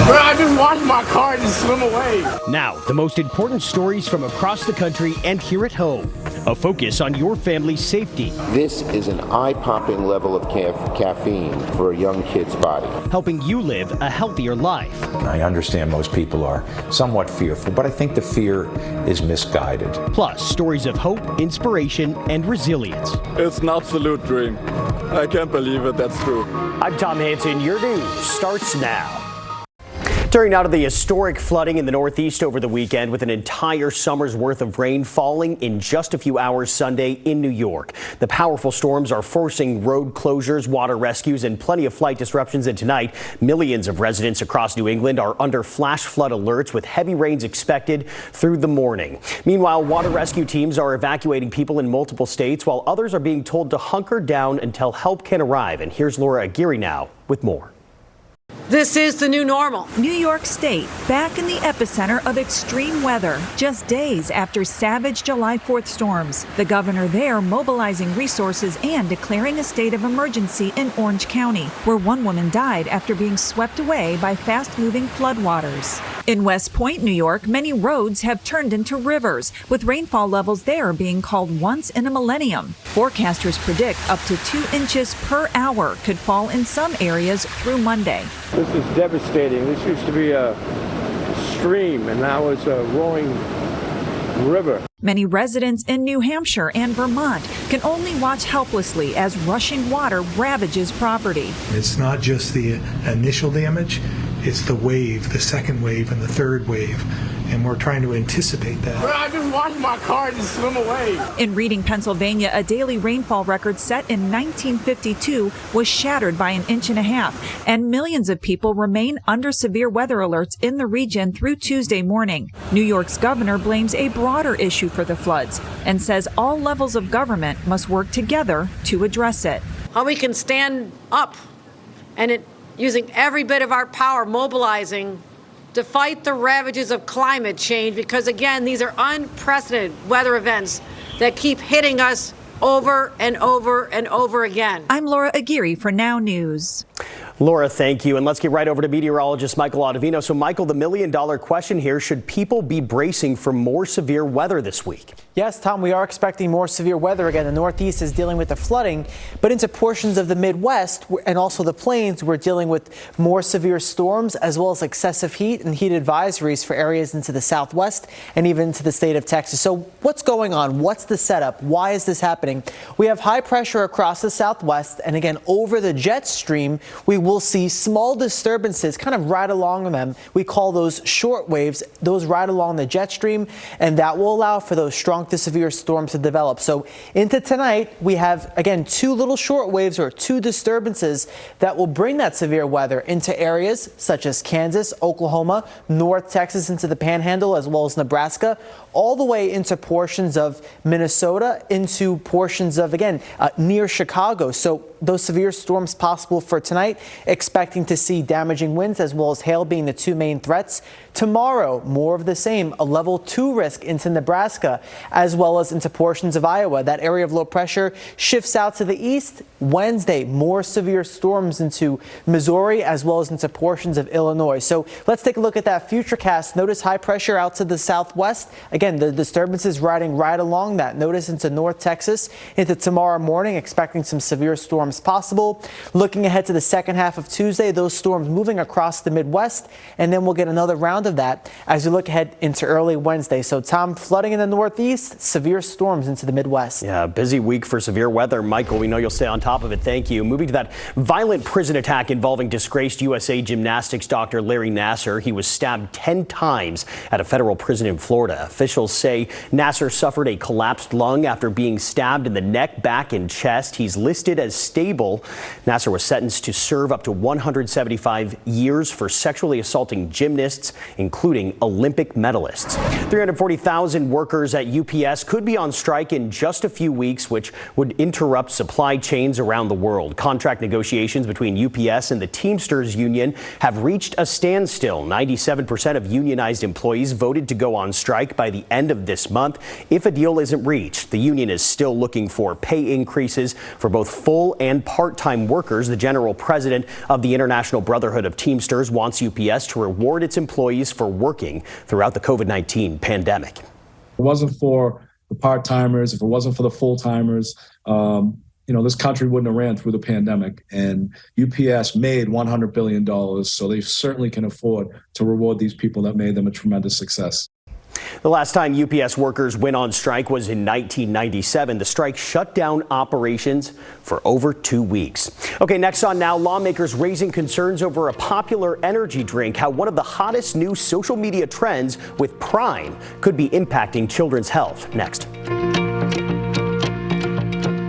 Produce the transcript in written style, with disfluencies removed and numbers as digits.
Bro, I just washed my car and just swim away. Now, the most important stories from across the country and here at home. A focus on your family's safety. This is an eye-popping level of caffeine for a young kid's body. Helping you live a healthier life. I understand most people are somewhat fearful, but I think the fear is misguided. Plus, stories of hope, inspiration, and resilience. It's an absolute dream. I can't believe it, that's true. I'm Tom Hansen. Your news starts now. Turning now to the historic flooding in the Northeast over the weekend, with an entire summer's worth of rain falling in just a few hours Sunday in New York. The powerful storms are forcing road closures, water rescues, and plenty of flight disruptions. And tonight, millions of residents across New England are under flash flood alerts with heavy rains expected through the morning. Meanwhile, water rescue teams are evacuating people in multiple states, while others are being told to hunker down until help can arrive. And here's Laura Aguirre now with more. This is the new normal. New York State back in the epicenter of extreme weather, just days after savage July 4th storms. The governor there mobilizing resources and declaring a state of emergency in Orange County, where one woman died after being swept away by fast-moving floodwaters. In West Point, New York, many roads have turned into rivers, with rainfall levels there being called once in a millennium. Forecasters predict up to 2 inches per hour could fall in some areas through Monday. This is devastating. This used to be a stream, and now it's a rolling river. Many residents in New Hampshire and Vermont can only watch helplessly as rushing water ravages property. It's not just the initial damage, it's the wave, the second wave, and the third wave. And we're trying to anticipate that. Bro, I just washed my car and just swim away. In Reading, Pennsylvania, a daily rainfall record set in 1952 was shattered by 1.5 inches, and millions of people remain under severe weather alerts in the region through Tuesday morning. New York's governor blames a broader issue for the floods and says all levels of government must work together to address it. How we can stand up and using every bit of our power, mobilizing to fight the ravages of climate change, because again, these are unprecedented weather events that keep hitting us over and over and over again. I'm Laura Aguirre for Now News. Laura, thank you. And let's get right over to meteorologist Michael Ottavino. So, Michael, the million-dollar question here, should people be bracing for more severe weather this week? Yes, Tom, we are expecting more severe weather again. The Northeast is dealing with the flooding, but into portions of the Midwest and also the plains, we're dealing with more severe storms as well as excessive heat and heat advisories for areas into the Southwest and even into the state of Texas. So what's going on? What's the setup? Why is this happening? We have high pressure across the Southwest, and again, over the jet stream, we will see small disturbances kind of right along them. We call those short waves, those right along the jet stream, and that will allow for those strong to severe storms to develop. So into tonight, we have, again, 2 little short waves or 2 disturbances that will bring that severe weather into areas such as Kansas, Oklahoma, North Texas into the Panhandle, as well as Nebraska, all the way into portions of Minnesota, into portions of, again, near Chicago. So those severe storms possible for tonight, expecting to see damaging winds as well as hail being the 2 main threats. Tomorrow, more of the same, a level 2 risk into Nebraska as well as into portions of Iowa. That area of low pressure shifts out to the east. Wednesday, more severe storms into Missouri as well as into portions of Illinois. So let's take a look at that futurecast. Notice high pressure out to the southwest. Again, the disturbances riding right along that. Notice into North Texas into tomorrow morning, expecting some severe storms possible. Looking ahead to the second half of Tuesday, those storms moving across the Midwest, and then we'll get another round of that as we look ahead into early Wednesday. So, Tom, flooding in the Northeast, severe storms into the Midwest. Yeah, busy week for severe weather. Michael, we know you'll stay on top of it. Thank you. Moving to that violent prison attack involving disgraced USA gymnastics doctor Larry Nassar. He was stabbed 10 times at a federal prison in Florida. Officials say Nassar suffered a collapsed lung after being stabbed in the neck, back, and chest. He's listed as stable. Nassar was sentenced to serve up to 175 years for sexually assaulting gymnasts, including Olympic medalists. 340,000 workers at UPS could be on strike in just a few weeks, which would interrupt supply chains around the world. Contract negotiations between UPS and the Teamsters Union have reached a standstill. 97% of unionized employees voted to go on strike by the end of this month. If a deal isn't reached, the union is still looking for pay increases for both full and and part-time workers. The general president of the International Brotherhood of Teamsters wants UPS to reward its employees for working throughout the COVID-19 pandemic. If it wasn't for the part-timers, if it wasn't for the full-timers, this country wouldn't have ran through the pandemic. And UPS made $100 billion, so they certainly can afford to reward these people that made them a tremendous success. The last time UPS workers went on strike was in 1997. The strike shut down operations for over 2 weeks. Okay, next on Now, lawmakers raising concerns over a popular energy drink, how one of the hottest new social media trends with Prime could be impacting children's health. Next.